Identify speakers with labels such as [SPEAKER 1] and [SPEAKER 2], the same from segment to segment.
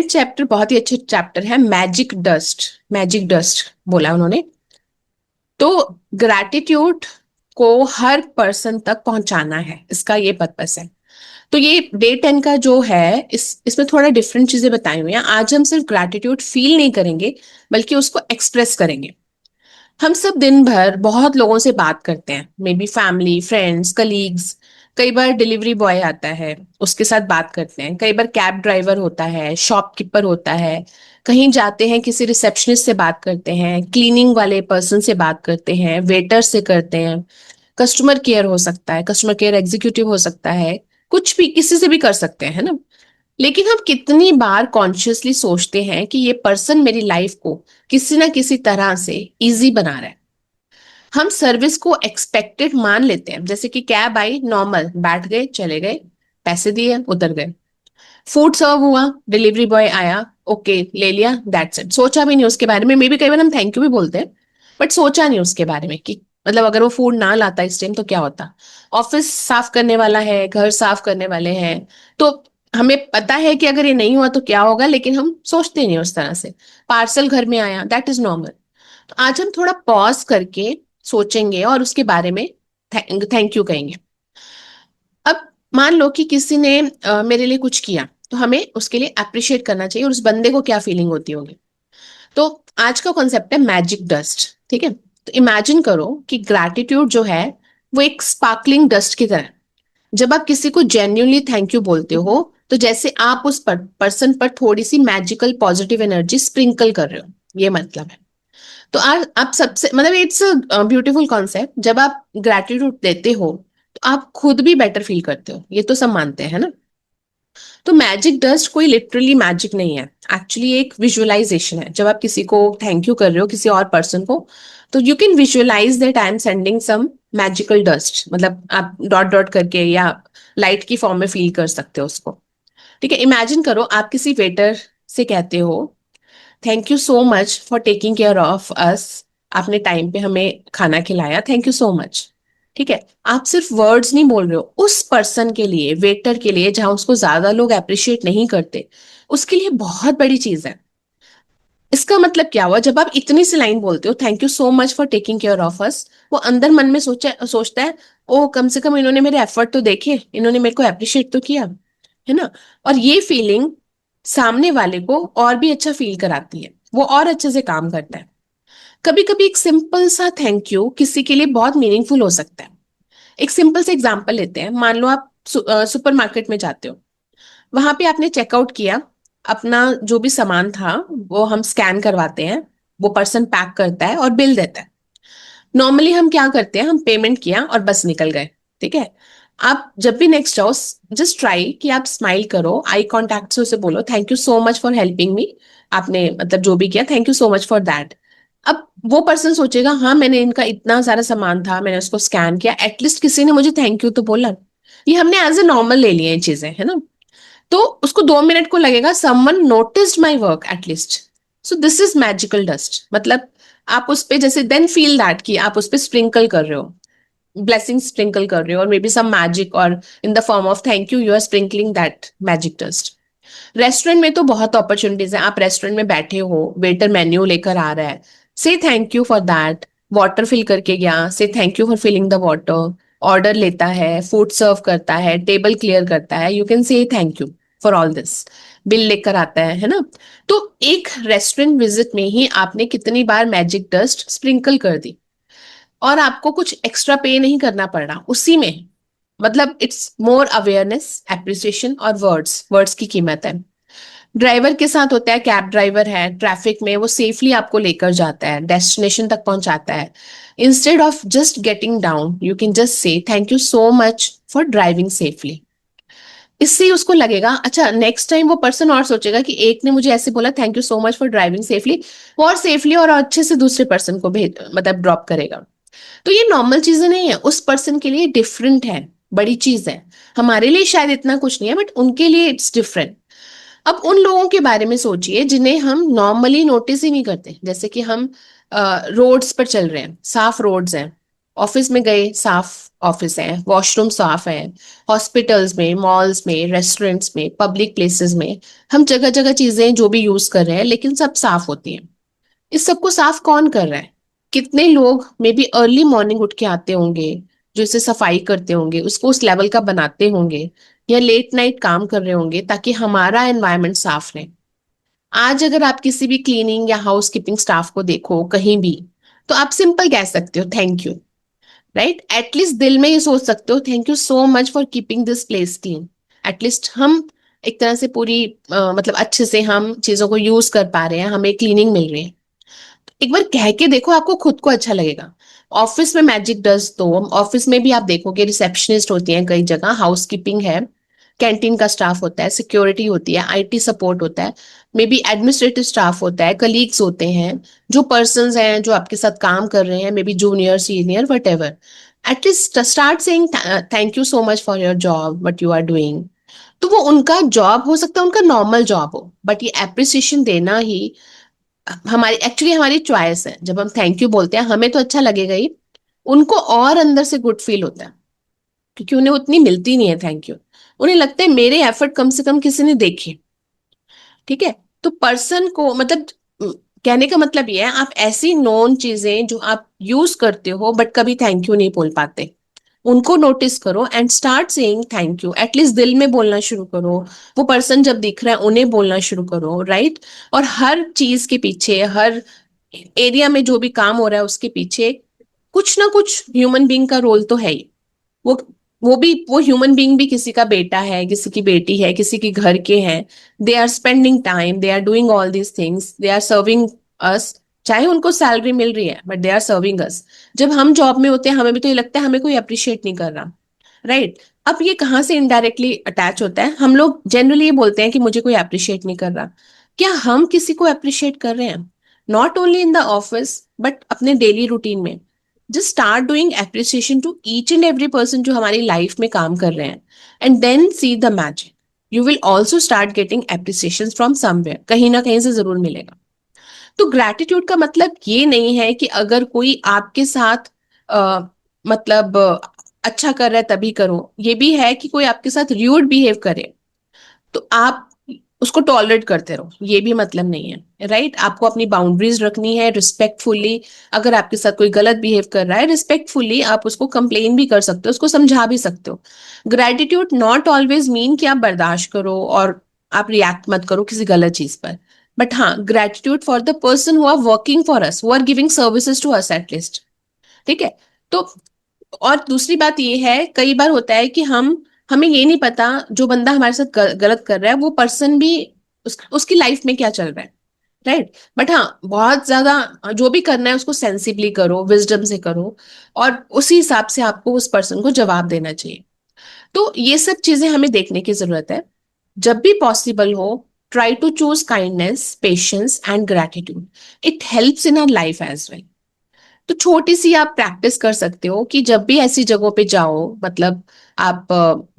[SPEAKER 1] Chapter बहुत ही अच्छा chapter है, मैजिक डस्ट। मैजिक डस्ट बोला उन्होंने। तो ग्रैटिट्यूड को हर पर्सन तक पहुंचाना है, इसका ये पर्पस है। तो ये डे 10 का जो है, इसमें थोड़ा डिफरेंट चीजें बताई हुई हैं। आज हम सिर्फ ग्रैटिट्यूड फील नहीं करेंगे, बल्कि उसको एक्सप्रेस करेंगे। हम सब दिन भर बहुत लोगों से बात करते हैं, may be family, friends, colleagues. कई बार डिलीवरी बॉय आता है, उसके साथ बात करते हैं। कई बार कैब ड्राइवर होता है, शॉपकीपर होता है। कहीं जाते हैं, किसी रिसेप्शनिस्ट से बात करते हैं, क्लीनिंग वाले पर्सन से बात करते हैं, वेटर से करते हैं। कस्टमर केयर हो सकता है, कस्टमर केयर एग्जीक्यूटिव हो सकता है। कुछ भी, किसी से भी कर सकते हैं, है ना। लेकिन हम कितनी बार कॉन्शियसली सोचते हैं कि ये पर्सन मेरी लाइफ को किसी ना किसी तरह से इजी बना रहा है। हम सर्विस को एक्सपेक्टेड मान लेते हैं, जैसे कि कैब आई, नॉर्मल, बैठ गए, चले गए, पैसे दिए, उतर गए। फूड सर्व हुआ, डिलीवरी बॉय आया, ओके, ले लिया, दैट्स इट। सोचा भी नहीं उसके बारे में। मे बी कई बार हम थैंक यू भी बोलते हैं, बट सोचा नहीं उसके बारे में कि मतलब अगर वो फूड ना लाता इस टाइम तो क्या होता। ऑफिस साफ करने वाला है, घर साफ करने वाले हैं, तो हमें पता है कि अगर ये नहीं हुआ तो क्या होगा, लेकिन हम सोचते नहीं उस तरह से। पार्सल घर में आया, दैट इज नॉर्मल। तो आज हम थोड़ा पॉज करके सोचेंगे और उसके बारे में थैंक यू कहेंगे। अब मान लो कि किसी ने मेरे लिए कुछ किया, तो हमें उसके लिए अप्रिशिएट करना चाहिए, और उस बंदे को क्या फीलिंग होती होगी। तो आज का कॉन्सेप्ट है मैजिक डस्ट, ठीक है। तो इमेजिन करो कि ग्रैटिट्यूड जो है वो एक स्पार्कलिंग डस्ट की तरह है। जब आप किसी को जेन्युइनली थैंक यू बोलते हो, तो जैसे आप उस पर्सन पर थोड़ी सी मैजिकल पॉजिटिव एनर्जी स्प्रिंकल कर रहे हो, ये मतलब है। तो आप सबसे मतलब इट्स ब्यूटीफुल कॉन्सेप्ट। जब आप ग्रैटिट्यूड देते हो तो आप खुद भी बेटर फील करते हो, ये तो सब मानते हैं ना। तो मैजिक डस्ट कोई लिटरली मैजिक नहीं है, एक्चुअली एक विजुअलाइजेशन है। जब आप किसी को थैंक यू कर रहे हो, किसी और पर्सन को, तो you can visualise that I am sending some magical dust. मतलब आप डॉट डॉट करके या लाइट की फॉर्म में फील कर सकते हो उसको। ठीक है। इमेजिन करो आप किसी वेटर से कहते हो, thank you so much for taking care of us. आपने टाइम पे हमें खाना खिलाया, थैंक यू सो मच। ठीक है। आप सिर्फ वर्ड्स नहीं बोल रहे हो, उस पर्सन के लिए, वेटर के लिए, जहां उसको ज्यादा लोग अप्रिशिएट नहीं करते, उसके लिए बहुत बड़ी चीज है। इसका मतलब क्या हुआ, जब आप इतनी सी लाइन बोलते हो, thank you so much for taking care of us, वो अंदर मन में सोचता है, ओ कम से कम इन्होंने मेरे एफर्ट तो देखे, इन्होंने मेरे को अप्रिशिएट तो किया, है ना। और ये फीलिंग सामने वाले को और भी अच्छा फील कराती है, वो और अच्छे से काम करता है। कभी कभी एक सिंपल सा थैंक यू किसी के लिए बहुत मीनिंगफुल हो सकता है। एक सिंपल से एग्जांपल लेते हैं। मान लो आप सुपरमार्केट में जाते हो, वहां पे आपने चेकआउट किया, अपना जो भी सामान था वो हम स्कैन करवाते हैं, वो पर्सन पैक करता है और बिल देता है। नॉर्मली हम क्या करते हैं, हम पेमेंट किया और बस निकल गए। ठीक है। आप जब भी नेक्स्ट जाओ, जस्ट ट्राई कि आप स्माइल करो, आई कांटेक्ट से उसे बोलो, thank you so much for helping me. आपने मतलब जो भी किया, thank you so much for that. अब वो पर्सन सोचेगा, हाँ मैंने इनका इतना सारा सामान था, मैंने उसको स्कैन किया, एटलीस्ट किसी ने मुझे थैंक यू तो बोला। ये हमने एज ए नॉर्मल ले लिया ये चीजें, है ना। तो उसको 2 मिनट को लगेगा, someone noticed my work at least. So this is magical dust. मतलब आप उस पे जैसे देन फील दैट कि आप उस पे स्प्रिंकल कर रहे हो, ब्लेसिंग स्प्रिंकल कर रहे हो, और मे बी सम मैजिक, और in the form of thank you, you are sprinkling that magic dust. Restaurant में तो बहुत अपॉर्चुनिटीज है। आप रेस्टोरेंट में बैठे हो, वेटर मेन्यू लेकर आ रहा है, say thank you for that. Water fill करके गया, say thank you for filling the water. Order लेता है, फूड सर्व करता है, टेबल क्लियर करता है, यू कैन से thank you for all this. Bill लेकर आता है ना। तो एक रेस्टोरेंट विजिट में ही आपने कितनी बार मैजिक डस्ट स्प्रिंकल कर दी, और आपको कुछ एक्स्ट्रा पे नहीं करना पड़ रहा उसी में। मतलब इट्स मोर अवेयरनेस, एप्रिसिएशन, और वर्ड्स, वर्ड्स की कीमत है। ड्राइवर के साथ होता है, कैब ड्राइवर है, ट्रैफिक में वो सेफली आपको लेकर जाता है, डेस्टिनेशन तक पहुंचाता है। Instead of just getting down, you can just say thank you so much for driving safely. इससे उसको लगेगा, अच्छा नेक्स्ट टाइम वो पर्सन और सोचेगा कि एक ने मुझे ऐसे बोला, thank you so much for driving safely, वो और सेफली और अच्छे से दूसरे पर्सन को भेज मतलब ड्रॉप करेगा। तो ये नॉर्मल चीजें नहीं है, उस पर्सन के लिए डिफरेंट है, बड़ी चीज है। हमारे लिए शायद इतना कुछ नहीं है, बट उनके लिए इट्स डिफरेंट। अब उन लोगों के बारे में सोचिए जिन्हें हम नॉर्मली नोटिस ही नहीं करते। जैसे कि हम रोड्स पर चल रहे हैं, साफ रोड्स हैं, ऑफिस में गए, साफ ऑफिस है, वॉशरूम साफ है, हॉस्पिटल्स में, मॉल्स में, रेस्टोरेंट्स में, पब्लिक प्लेसेस में, हम जगह जगह चीजें जो भी यूज कर रहे हैं लेकिन सब साफ होती हैं। इस सबको साफ कौन कर रहा है? कितने लोग मे बी अर्ली मॉर्निंग उठ के आते होंगे, जो इसे सफाई करते होंगे, उसको उस लेवल का बनाते होंगे, या लेट नाइट काम कर रहे होंगे ताकि हमारा एनवायरनमेंट साफ रहे। आज अगर आप किसी भी क्लीनिंग या हाउस कीपिंग स्टाफ को देखो कहीं भी, तो आप सिंपल कह सकते हो थैंक यू, राइट? एटलीस्ट दिल में ये सोच सकते हो thank you so much for keeping this place clean. At least हम एक तरह से पूरी मतलब अच्छे से हम चीजों को यूज कर पा रहे हैं, हमें क्लीनिंग मिल रही है। एक बार कह के देखो, आपको खुद को अच्छा लगेगा। ऑफिस में मैजिक डस्ट तो ऑफिस में भी आप देखोगे, रिसेप्शनिस्ट होती हैं कई जगह, हाउसकीपिंग है, कैंटीन का स्टाफ होता है, सिक्योरिटी होती है, आईटी सपोर्ट होता है, मे बी एडमिनिस्ट्रेटिव स्टाफ होता है, कलीग्स होते हैं, जो पर्सन हैं जो आपके साथ काम कर रहे हैं, maybe junior senior whatever. At least start saying thank you so much for your job what you are doing. तो वो उनका जॉब हो सकता है, उनका नॉर्मल जॉब हो, बट ये एप्रिसिएशन देना ही हमारी एक्चुअली हमारी चॉइस है। जब हम थैंक यू बोलते हैं हमें तो अच्छा लगेगा ही, उनको और अंदर से गुड फील होता है, क्योंकि उन्हें उतनी मिलती नहीं है थैंक यू। उन्हें लगता है मेरे एफर्ट कम से कम किसी ने देखे। ठीक है? तो पर्सन को मतलब कहने का मतलब ये है, आप ऐसी नॉन चीजें जो आप यूज करते हो बट कभी थैंक यू नहीं बोल पाते, उनको नोटिस करो and start saying thank you. At least दिल में बोलना शुरू करो। वो पर्सन जब दिख रहा है उन्हें बोलना शुरू करो, राइट? और हर चीज के पीछे, हर एरिया में जो भी काम हो रहा है उसके पीछे कुछ ना कुछ ह्यूमन बीइंग का रोल तो है ही। वो वो ह्यूमन बीइंग भी किसी का बेटा है, किसी की बेटी है, किसी के घर के हैं। They are spending time, they are doing all these things, they are serving us. चाहे उनको सैलरी मिल रही है but they are serving us. जब हम जॉब में होते हैं हमें भी तो ये लगता है हमें कोई अप्रिशिएट नहीं कर रहा, राइट? अब ये कहाँ से इनडायरेक्टली अटैच होता है? हम लोग जनरली ये बोलते हैं कि मुझे कोई अप्रिशिएट नहीं कर रहा। क्या हम किसी को अप्रिशिएट कर रहे हैं? Not only in the office but अपने डेली रूटीन में। Just start doing appreciation to each and every person जो हमारी लाइफ में काम कर रहे हैं, and then see the magic. You will also start getting appreciation from somewhere, कहीं ना कहीं से जरूर मिलेगा। तो ग्रैटिट्यूड का मतलब ये नहीं है कि अगर कोई आपके साथ मतलब अच्छा कर रहा है तभी करो। ये भी है कि कोई आपके साथ र्यूड बिहेव करे तो आप उसको टॉलरेट करते रहो, ये भी मतलब नहीं है, राइट? आपको अपनी बाउंड्रीज रखनी है रिस्पेक्टफुली। अगर आपके साथ कोई गलत बिहेव कर रहा है, रिस्पेक्टफुली आप उसको कंप्लेन भी कर सकते हो, उसको समझा भी सकते हो। ग्रेटिट्यूड नॉट ऑलवेज मीन कि आप बर्दाश्त करो और आप रिएक्ट मत करो किसी गलत चीज पर। बट हाँ, gratitude for the person who are working for us, who are giving services to us at least. ठीक है? तो और दूसरी बात ये है, कई बार होता है कि हमें ये नहीं पता जो बंदा हमारे साथ गलत कर रहा है वो पर्सन भी उसकी लाइफ में क्या चल रहा है, राइट? बट हाँ, बहुत ज्यादा जो भी करना है उसको सेंसिबली करो, विजडम से करो, और उसी हिसाब से आपको उस पर्सन को जवाब देना चाहिए। तो ये सब चीजें हमें देखने की जरूरत है। जब भी पॉसिबल हो, try to choose kindness, patience and gratitude. It helps in our life as well. तो छोटी सी आप प्रैक्टिस कर सकते हो कि जब भी ऐसी जगहों पे जाओ, मतलब आप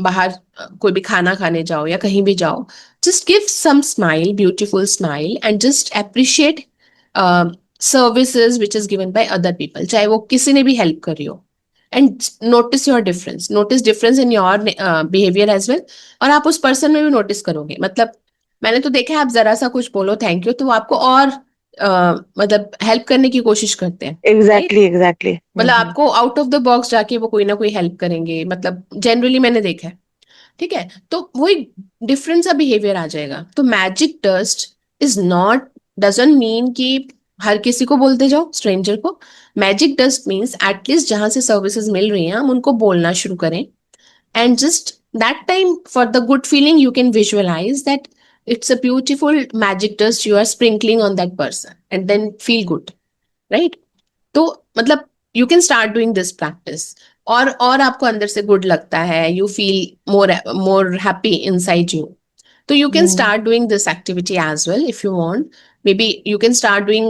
[SPEAKER 1] बाहर कोई भी खाना खाने जाओ या कहीं भी जाओ, just give some smile, beautiful smile, and just appreciate services which is given by other people, चाहे वो किसी ने भी हेल्प करी हो। And notice your difference, notice difference in your behaviour as well. और आप उस पर्सन में भी नोटिस करोगे। मतलब मैंने तो देखा है, आप जरा सा कुछ बोलो थैंक यू तो वो आपको और मतलब हेल्प करने की कोशिश करते हैं, राइट?
[SPEAKER 2] Exactly exactly.
[SPEAKER 1] मतलब आपको आउट ऑफ द बॉक्स जाके वो कोई ना कोई हेल्प करेंगे, मतलब जनरली मैंने देखा है। ठीक है? तो वही डिफरेंट सा बिहेवियर आ जाएगा। तो magic dust is not, doesn't mean कि हर किसी को बोलते जाओ, स्ट्रेंजर को। मैजिक डस्ट मीन्स एटलीस्ट जहां से सर्विसेज मिल रही हैं हम उनको बोलना शुरू करें, and just that time for the good feeling you can visualize that it's a beautiful magic dust you are sprinkling on that person and then feel good, right? तो मतलब you can start doing this practice, और आपको अंदर से good लगता है, you feel more more happy inside you. तो you can
[SPEAKER 2] hmm.
[SPEAKER 1] start doing this activity as well if you want. Maybe you can start doing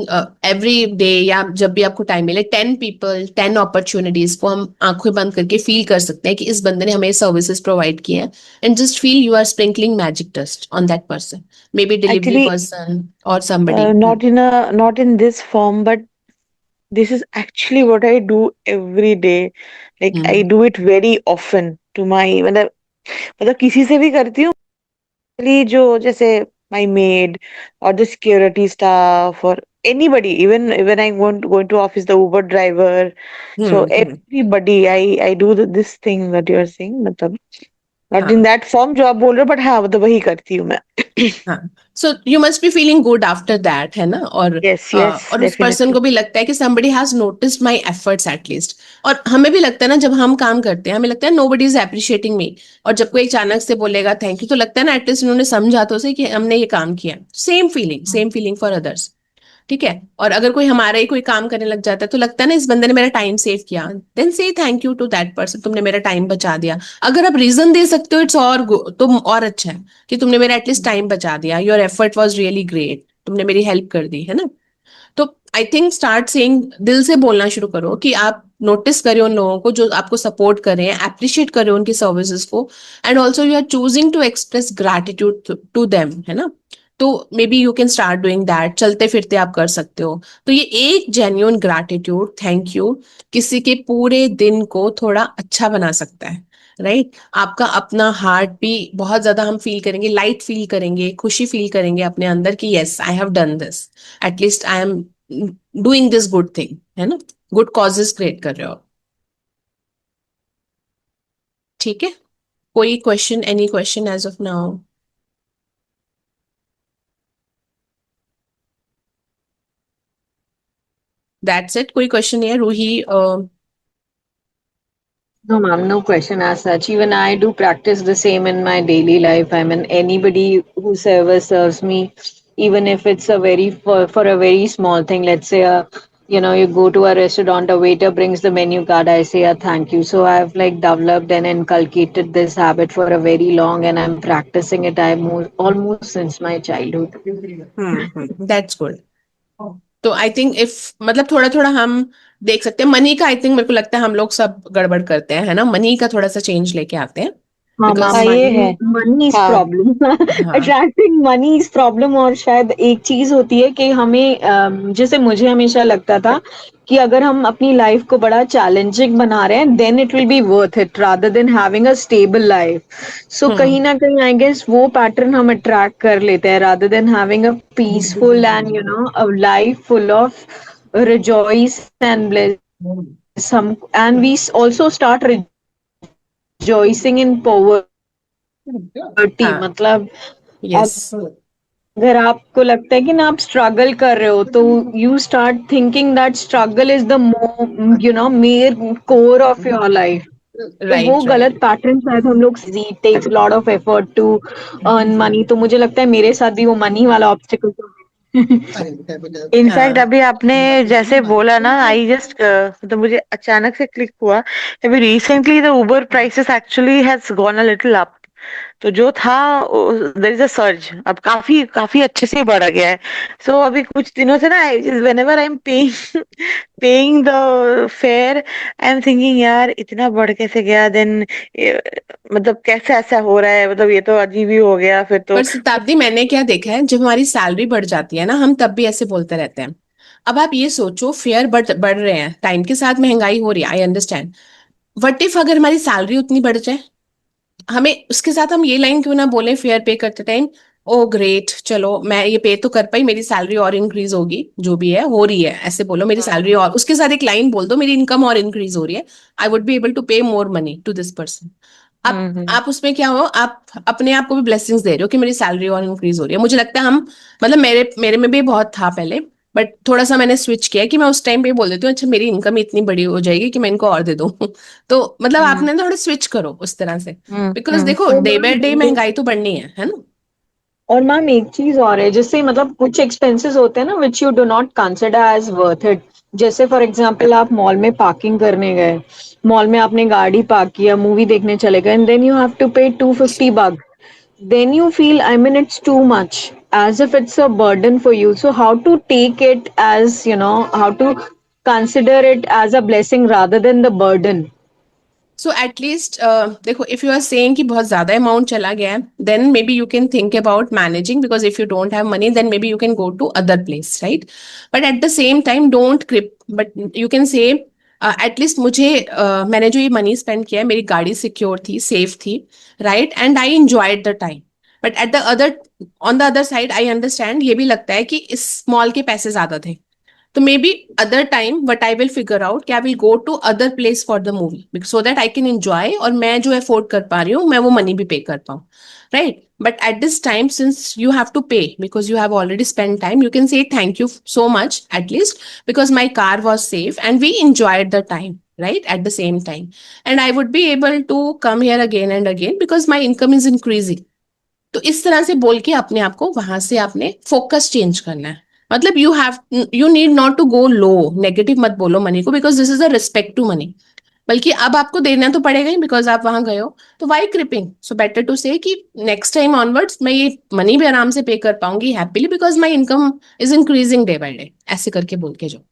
[SPEAKER 1] every day, या जब भी आपको टाइम मिले, 10 people 10 opportunities को हम आंखें बंद करके फील कर सकते हैं कि इस बंदे ने हमें सर्विसेज प्रोवाइड किए हैं, and just feel you are sprinkling magic dust on that person, maybe delivery
[SPEAKER 2] actually
[SPEAKER 1] person और somebody.
[SPEAKER 2] Not in this form, but this is actually what I do every day. Like I
[SPEAKER 1] hmm
[SPEAKER 2] do it very often to my, मतलब किसी से भी करती हूँ, really, जो जैसे my maid or the security staff or anybody, even I going to office, the Uber driver, so
[SPEAKER 1] hmm.
[SPEAKER 2] everybody I do this thing that you are saying, मतलब not in
[SPEAKER 1] हाँ
[SPEAKER 2] that form जो आप बोल रहे हो, but हाँ मतलब वही करती हूँ मैं.
[SPEAKER 1] हाँ। So you must be feeling good after that, है ना?
[SPEAKER 2] Yes, yes,
[SPEAKER 1] और उस पर्सन
[SPEAKER 2] definitely.
[SPEAKER 1] को भी लगता है कि somebody has noticed my efforts at least. और हमें भी लगता है ना, जब हम काम करते हैं हमें लगता है nobody is appreciating me. और जब कोई अचानक से बोलेगा थैंक यू, तो लगता है ना एटलीस्ट उन्होंने समझा तो सही कि हमने ये काम किया। Same feeling for others. ठीक है। और अगर कोई हमारा ही कोई काम करने लग जाता है तो लगता है ना इस बंदे ने मेरा टाइम सेव किया, then say thank you to that person, तुमने मेरा टाइम बचा दिया। अगर आप रीजन दे सकते हो इट्स तो और अच्छा है कि तुमने मेरा एटलीस्ट टाइम बचा दिया, your effort was really great, तुमने मेरी हेल्प कर दी, है ना? तो आई थिंक स्टार्ट सेइंग, दिल से बोलना शुरू करो कि आप नोटिस करें उन लोगों को जो आपको सपोर्ट कर रहे हैं, अप्रिशिएट करें उनकी सर्विसेज को, and also you are choosing to express gratitude to them, है ना? तो maybe you can start doing that, चलते फिरते आप कर सकते हो। तो ये एक जेन्युइन ग्रैटिट्यूड, थैंक यू, किसी के पूरे दिन को थोड़ा अच्छा बना सकता है, राइट? आपका अपना हार्ट भी बहुत ज्यादा हम फील करेंगे, लाइट फील करेंगे, खुशी फील करेंगे अपने अंदर कि yes I have done this, at least I am doing this good thing, है ना? गुड कॉजेस क्रिएट कर रहे हो। ठीक है। कोई question, any question as of now? That's it, कोई क्वेश्चन नहीं है Ruhi?
[SPEAKER 3] No, ma'am, no question as such. Even I do practice the same in my daily life. I mean, anybody whosoever serves me, even if it's a for a very small thing, let's say you go to a restaurant, a waiter brings the menu card, I say a thank you. So I've like developed and inculcated this habit for a very long, and I'm practicing it. Almost since my childhood.
[SPEAKER 1] That's good. तो I think if मतलब थोड़ा थोड़ा हम देख सकते हैं money का, I think मेरे को लगता है हम लोग सब गड़बड़ करते हैं, है ना? मनी का थोड़ा सा चेंज लेके आते हैं,
[SPEAKER 3] हाँ
[SPEAKER 1] बिकॉज
[SPEAKER 3] मैम,
[SPEAKER 2] हाँ ये
[SPEAKER 3] मनी
[SPEAKER 2] है.
[SPEAKER 3] मनी इज
[SPEAKER 2] हाँ.
[SPEAKER 3] प्रॉब्लम.
[SPEAKER 1] हाँ।
[SPEAKER 3] Attracting money is problem. और शायद एक चीज होती है कि हमें जैसे मुझे हमेशा लगता था कि अगर हम अपनी लाइफ को बड़ा चैलेंजिंग बना रहे हैं, then it will be worth it rather than having a stable life. So
[SPEAKER 1] hmm
[SPEAKER 3] कहीं ना कहीं आई गेस वो पैटर्न हम अट्रैक्ट कर लेते हैं rather than having a peaceful and a life full of rejoice and bless some, and we also start rejoicing in poverty.
[SPEAKER 1] हाँ।
[SPEAKER 3] मतलब
[SPEAKER 1] यस।
[SPEAKER 3] अगर आपको लगता है कि ना आप स्ट्रगल कर रहे हो, तो you start thinking that struggle is the main core of your life. तो वो
[SPEAKER 1] राइट राइट।
[SPEAKER 3] गलत पैटर्न शायद हम लोग, takes lot of effort to earn money. तो मुझे लगता है मेरे साथ भी वो मनी वाला ऑब्स्टिकल तो
[SPEAKER 2] इनफैक्ट
[SPEAKER 1] हाँ।
[SPEAKER 2] अभी आपने जैसे बोला ना, आई जस्ट तो मुझे अचानक से क्लिक हुआ, अभी recently the Uber prices actually has gone a little up. तो जो था, देयर इज अ सर्ज, अब काफी काफी अच्छे से बढ़ गया है. सो अभी कुछ दिनों से ना, when ever I am paying paying the fair, I am thinking यार इतना बढ़ कैसे गया, देन मतलब कैसे ऐसा हो रहा है, मतलब ये तो अजीब ही हो गया फिर तो.
[SPEAKER 1] पर शताब्दी, मैंने क्या देखा है, जब हमारी सैलरी बढ़ जाती है ना हम तब भी ऐसे बोलते रहते हैं। अब आप ये सोचो, फेयर बढ़ रहे हैं, टाइम के साथ महंगाई हो रही है, आई अंडरस्टैंड। वट इफ अगर हमारी सैलरी उतनी बढ़ जाए, हमें उसके साथ हम ये लाइन क्यों ना बोले फेयर पे करते टाइम, ओ ग्रेट, चलो मैं ये पे तो कर पाई, मेरी सैलरी और इंक्रीज होगी, जो भी है हो रही है, ऐसे बोलो मेरी सैलरी, और उसके साथ एक लाइन बोल दो मेरी इनकम और इंक्रीज हो रही है, I would be able to pay more money to this person. आप उसमें क्या हो, आप अपने आप को भी ब्लेसिंग्स दे रहे हो कि मेरी सैलरी और इंक्रीज हो रही है। मुझे लगता है हम, मतलब मेरे मेरे में भी बहुत था पहले, बट थोड़ा सा मैंने स्विच किया कि मैं उस टाइम पे बोल देती हूँ अच्छा मेरी इनकम इतनी बड़ी हो जाएगी कि मैं इनको और दे दूँ। तो मतलब
[SPEAKER 2] हम्म.
[SPEAKER 1] आपने थोड़ा स्विच करो उस तरह से, बिकॉज
[SPEAKER 2] हम्म.
[SPEAKER 1] देखो
[SPEAKER 3] तो
[SPEAKER 1] डे बाय डे
[SPEAKER 3] मैम,
[SPEAKER 1] महंगाई तो बढ़नी है ना?
[SPEAKER 3] और मैम एक चीज और है, जैसे मतलब कुछ एक्सपेंसेस होते हैं ना which you do not consider as worth it. जैसे फॉर एग्जांपल आप मॉल में पार्किंग करने गए, मॉल में आपने गाड़ी पार्क किया, मूवी देखने चले गए, and then you have to pay $250. Then you feel, I mean, it's too much, as if it's a burden for you. So how to take it as, how to consider it as a blessing rather than the burden.
[SPEAKER 1] So at least देखो, if you are saying कि बहुत ज्यादा amount चला गया है, then maybe you can think about managing, because if you don't have money then maybe you can go to other place, right? But at the same time don't crib, but you can say at least मुझे मैंने जो ये money spend किया है, मेरी गाड़ी secure थी, safe थी, right? And I enjoyed the time. But at the other, on the other side I understand, ये भी लगता है कि इस मॉल के पैसे ज्यादा थे, तो maybe other time what I will figure out कि I will go to other place for the movie so that I can enjoy, और मैं जो अफोर्ड कर पा रही हूँ मैं वो मनी भी पे कर पाऊँ, right? But at this time since you have to pay because you have already spent time, you can say thank you so much at least, because my car was safe and we enjoyed the time, right? At the same time, and I would be able to come here again and again because my income is increasing. तो इस तरह से बोल के अपने आप को वहां से आपने फोकस चेंज करना है। मतलब you need not to go low, negative मत बोलो मनी को, because this is a respect to money. बल्कि अब आपको देना तो पड़ेगा ही, बिकॉज आप वहां गए हो, तो why creeping? So better to say कि नेक्स्ट टाइम ऑनवर्ड्स मैं ये मनी भी आराम से पे कर पाऊंगी happily, because my income is increasing day by day, ऐसे करके बोल के जाओ।